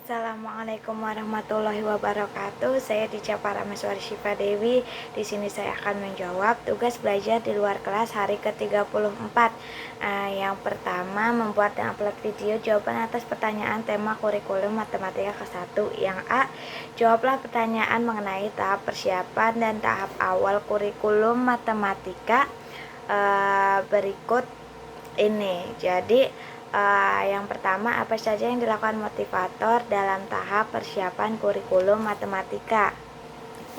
Assalamualaikum warahmatullahi wabarakatuh. Saya Dica Parameswari Syifa Dewi. Di sini saya akan menjawab tugas belajar di luar kelas hari ke-34. Yang pertama, membuat dan upload video jawaban atas pertanyaan tema kurikulum matematika ke-1. Yang A, jawablah pertanyaan mengenai tahap persiapan dan tahap awal kurikulum matematika berikut ini. Jadi yang pertama, apa saja yang dilakukan motivator dalam tahap persiapan kurikulum matematika?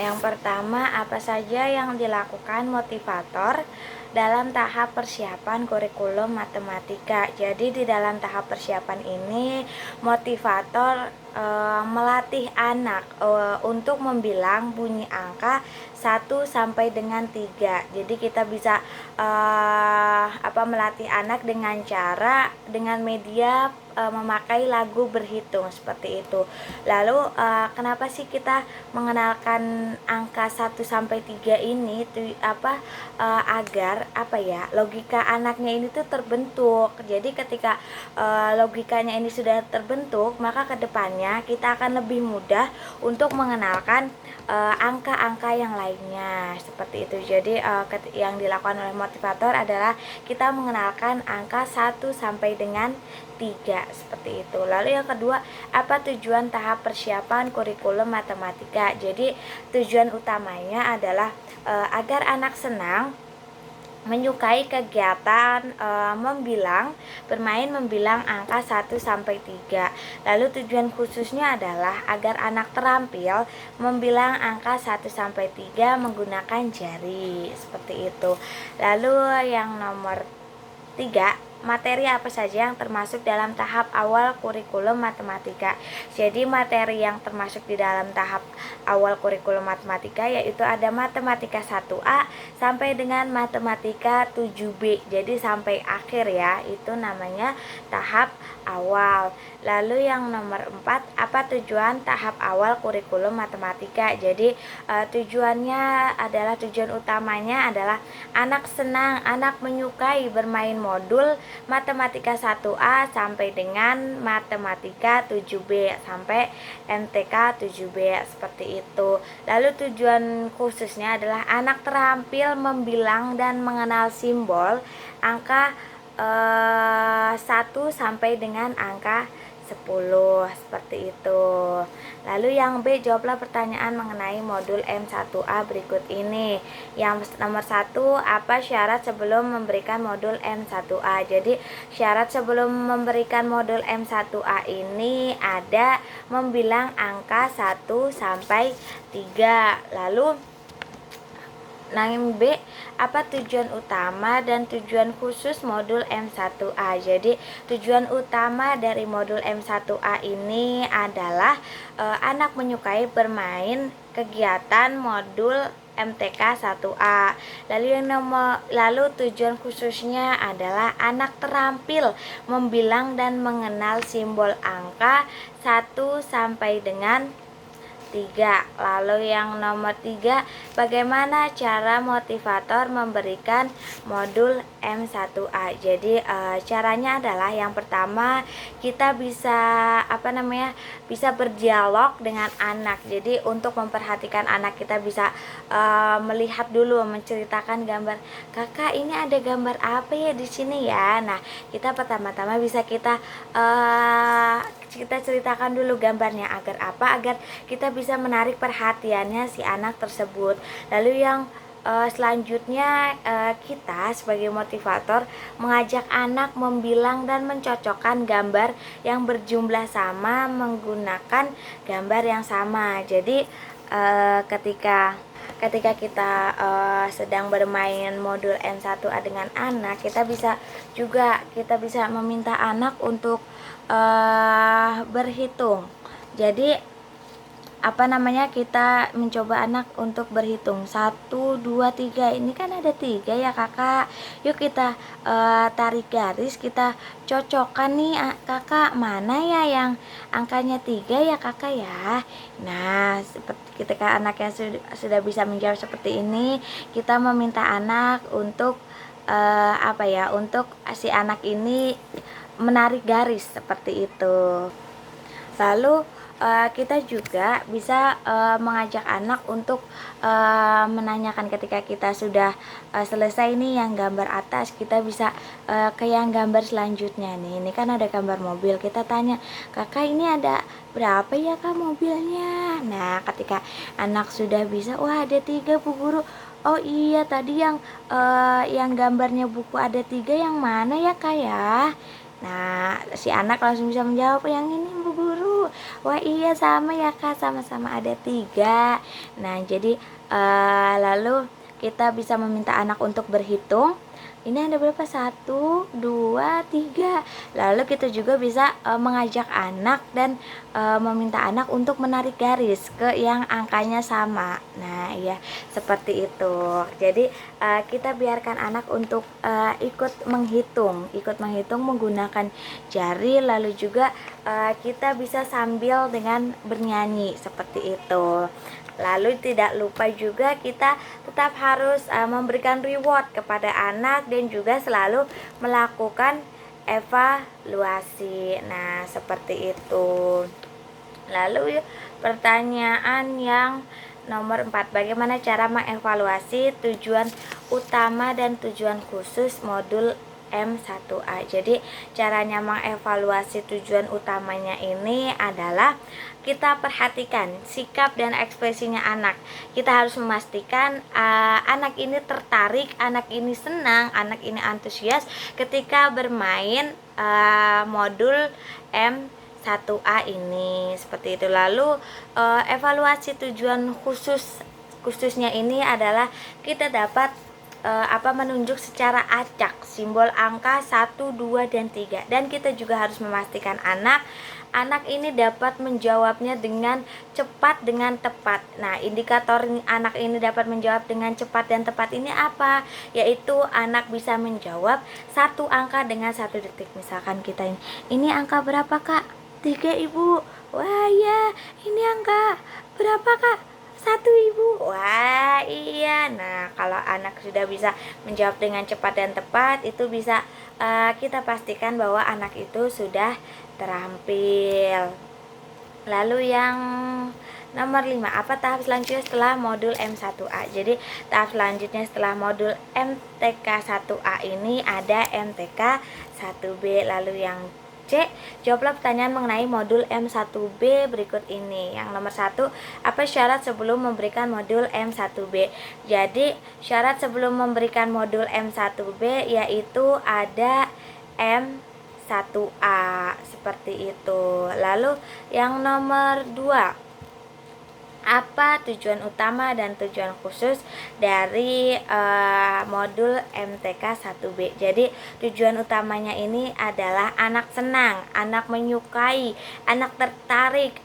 Yang pertama, apa saja yang dilakukan motivator dalam tahap persiapan kurikulum matematika? Jadi di dalam tahap persiapan ini motivator melatih anak untuk membilang bunyi angka 1 sampai dengan 3. Jadi kita bisa melatih anak dengan cara dengan media memakai lagu berhitung seperti itu. Lalu kenapa sih kita mengenalkan angka 1 sampai 3 ini agar logika anaknya ini tuh terbentuk. Jadi ketika logikanya ini sudah terbentuk, maka kedepannya kita akan lebih mudah untuk mengenalkan angka-angka yang lainnya seperti itu. Jadi yang dilakukan oleh motivator adalah kita mengenalkan angka 1 sampai dengan 3 seperti itu. Lalu yang kedua, apa tujuan tahap persiapan kurikulum matematika? Jadi tujuan utamanya adalah agar anak senang, menyukai kegiatan bermain membilang angka 1 sampai 3. Lalu tujuan khususnya adalah agar anak terampil membilang angka 1 sampai 3 menggunakan jari seperti itu. Lalu yang nomor 3, materi apa saja yang termasuk dalam tahap awal kurikulum matematika? Jadi materi yang termasuk di dalam tahap awal kurikulum matematika yaitu ada matematika 1A sampai dengan matematika 7B. Jadi sampai akhir ya, itu namanya tahap awal. Lalu yang nomor 4, apa tujuan tahap awal kurikulum matematika? Jadi tujuannya adalah, tujuan utamanya adalah anak senang, anak menyukai bermain modul matematika 1A sampai dengan matematika 7B sampai MTK 7B seperti itu. Lalu tujuan khususnya adalah anak terampil membilang dan mengenal simbol angka 1 sampai dengan angka 10 seperti itu. Lalu yang B, jawablah pertanyaan mengenai modul M1A berikut ini. Yang nomor 1, apa syarat sebelum memberikan modul M1A? Jadi syarat sebelum memberikan modul M1A ini ada membilang angka 1 sampai 3. Lalu yang B, apa tujuan utama dan tujuan khusus modul M1A? Jadi tujuan utama dari modul M1A ini adalah anak menyukai bermain kegiatan modul MTK 1A. Lalu tujuan khususnya adalah anak terampil membilang dan mengenal simbol angka 1 sampai dengan 3. Lalu yang nomor 3, bagaimana cara motivator memberikan modul M1A? Jadi caranya adalah yang pertama, kita bisa bisa berdialog dengan anak. Jadi untuk memperhatikan anak, kita bisa melihat dulu, menceritakan gambar, "Kakak, ini ada gambar apa ya di sini ya?" Nah, kita pertama-tama bisa kita ceritakan dulu gambarnya, agar kita bisa menarik perhatiannya si anak tersebut. Lalu yang selanjutnya kita sebagai motivator mengajak anak membilang dan mencocokkan gambar yang berjumlah sama menggunakan gambar yang sama. Jadi ketika kita sedang bermain modul M1A dengan anak, kita bisa meminta anak untuk berhitung. Jadi kita mencoba anak untuk berhitung 1, 2, 3. Ini kan ada 3 ya kakak. Yuk kita tarik garis, kita cocokkan nih kakak, mana ya yang angkanya 3 ya kakak ya. Nah, seperti ketika anaknya sudah bisa menjawab seperti ini, kita meminta anak untuk untuk si anak ini menarik garis seperti itu. Lalu kita juga bisa mengajak anak untuk menanyakan ketika kita sudah selesai nih yang gambar atas, kita bisa ke yang gambar selanjutnya nih. Ini kan ada gambar mobil, kita tanya, kakak ini ada berapa ya kak mobilnya? Nah ketika anak sudah bisa, wah ada 3 bu guru. Oh iya tadi yang gambarnya buku ada 3 yang mana ya kak ya? Nah, si anak langsung bisa menjawab, yang ini bu guru. Wah iya sama ya kak, sama-sama ada 3. Nah jadi lalu kita bisa meminta anak untuk berhitung. Ini ada berapa? 1, 2, 3. Lalu kita juga bisa mengajak anak dan meminta anak untuk menarik garis ke yang angkanya sama. Nah iya seperti itu. Jadi kita biarkan anak untuk ikut menghitung menggunakan jari. Lalu juga kita bisa sambil dengan bernyanyi seperti itu. Lalu tidak lupa juga kita tetap harus memberikan reward kepada anak dan juga selalu melakukan evaluasi. Nah seperti itu. Lalu pertanyaan yang nomor 4, bagaimana cara mengevaluasi tujuan utama dan tujuan khusus modul M1A. Jadi caranya mengevaluasi tujuan utamanya ini adalah kita perhatikan sikap dan ekspresinya anak. Kita harus memastikan anak ini tertarik, anak ini senang, anak ini antusias ketika bermain modul M1A ini, seperti itu. Lalu evaluasi tujuan khususnya ini adalah kita dapat menunjuk secara acak simbol angka 1, 2, dan 3. Dan kita juga harus memastikan anak ini dapat menjawabnya dengan cepat, dengan tepat. Nah, indikator anak ini dapat menjawab dengan cepat dan tepat ini apa? Yaitu anak bisa menjawab satu angka dengan 1 detik. Misalkan kita ini angka berapa kak? 3 ibu. Wah ya, ini angka berapa kak? 1 ibu. Wah iya. Nah kalau anak sudah bisa menjawab dengan cepat dan tepat, itu bisa kita pastikan bahwa anak itu sudah terampil. Lalu yang nomor 5, apa tahap selanjutnya setelah modul M1A? Jadi tahap selanjutnya setelah modul MTK 1A ini ada MTK 1B. Lalu yang C, jawablah pertanyaan mengenai modul M1B berikut ini. Yang nomor 1, apa syarat sebelum memberikan modul M1B? Jadi syarat sebelum memberikan modul M1B yaitu ada M1A, seperti itu. Lalu yang nomor 2, apa tujuan utama dan tujuan khusus dari modul MTK 1B. Jadi tujuan utamanya ini adalah anak senang, anak menyukai, anak tertarik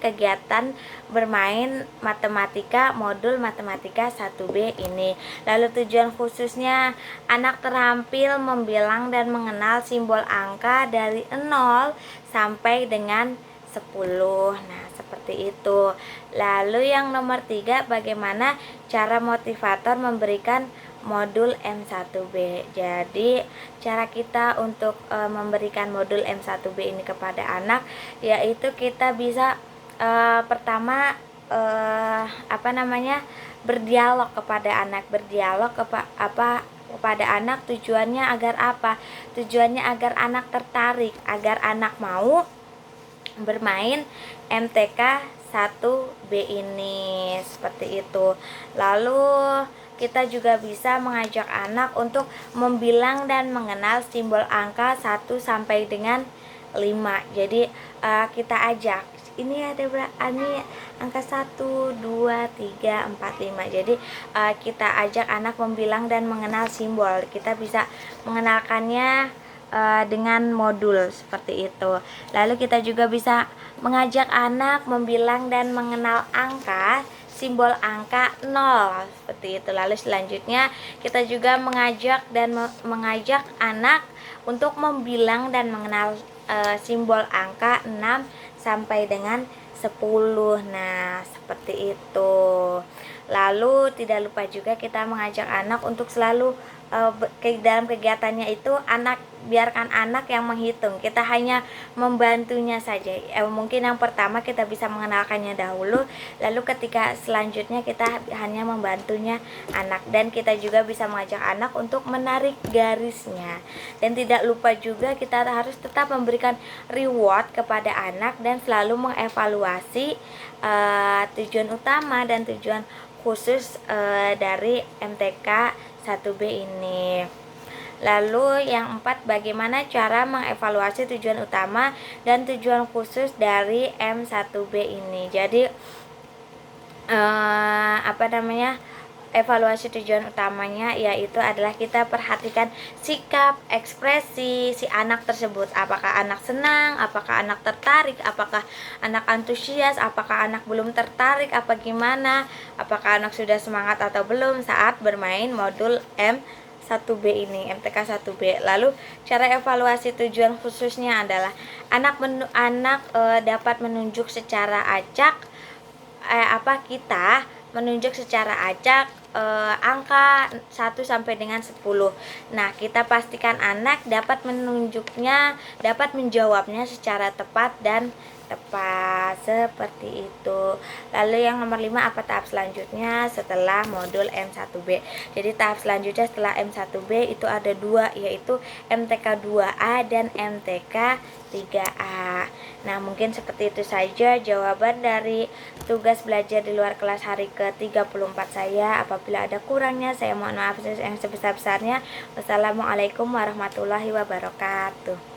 kegiatan bermain matematika, modul matematika 1B ini. Lalu tujuan khususnya anak terampil membilang dan mengenal simbol angka dari 0 sampai dengan 10. Nah seperti itu. Lalu yang nomor 3, bagaimana cara motivator memberikan modul M1B. Jadi cara kita untuk memberikan modul M1B ini kepada anak yaitu kita bisa pertama berdialog kepada anak. Kepada anak tujuannya agar apa? Tujuannya agar anak tertarik, agar anak mau bermain MTK 1B ini, seperti itu. Lalu kita juga bisa mengajak anak untuk membilang dan mengenal simbol angka 1 sampai dengan 5. Jadi kita ajak, ini ada ini angka 1, 2, 3, 4, 5. Jadi kita ajak anak membilang dan mengenal simbol. Kita bisa mengenalkannya dengan modul seperti itu. Lalu kita juga bisa mengajak anak membilang dan mengenal angka, simbol angka 0, seperti itu. Lalu selanjutnya kita juga mengajak anak untuk membilang dan mengenal simbol angka 6 sampai dengan 10. Nah, seperti itu. Lalu tidak lupa juga kita mengajak anak untuk selalu dalam kegiatannya itu biarkan anak yang menghitung. Kita hanya membantunya saja. Mungkin yang pertama kita bisa mengenalkannya dahulu, lalu ketika selanjutnya kita hanya membantunya anak, dan kita juga bisa mengajak anak untuk menarik garisnya. Dan tidak lupa juga kita harus tetap memberikan reward kepada anak dan selalu mengevaluasi tujuan utama dan tujuan khusus dari MTK 1B ini. Lalu yang 4, bagaimana cara mengevaluasi tujuan utama dan tujuan khusus dari M1B ini. Jadi evaluasi tujuan utamanya yaitu adalah kita perhatikan sikap, ekspresi si anak tersebut. Apakah anak senang, apakah anak tertarik, apakah anak antusias, apakah anak belum tertarik, apa gimana, apakah anak sudah semangat atau belum saat bermain modul M1B ini, MTK 1B. Lalu cara evaluasi tujuan khususnya adalah anak dapat menunjuk secara acak kita menunjuk secara acak angka 1 sampai dengan 10. Nah, kita pastikan anak dapat menjawabnya secara tepat dan tepat, seperti itu. Lalu yang nomor 5, apa tahap selanjutnya setelah modul M1B? Jadi tahap selanjutnya setelah M1B itu ada 2, yaitu MTK 2A dan MTK 3A. Nah, mungkin seperti itu saja jawaban dari tugas belajar di luar kelas hari ke-34 saya. Apabila ada kurangnya, saya mohon maaf yang sebesar-besarnya. Wassalamualaikum warahmatullahi wabarakatuh.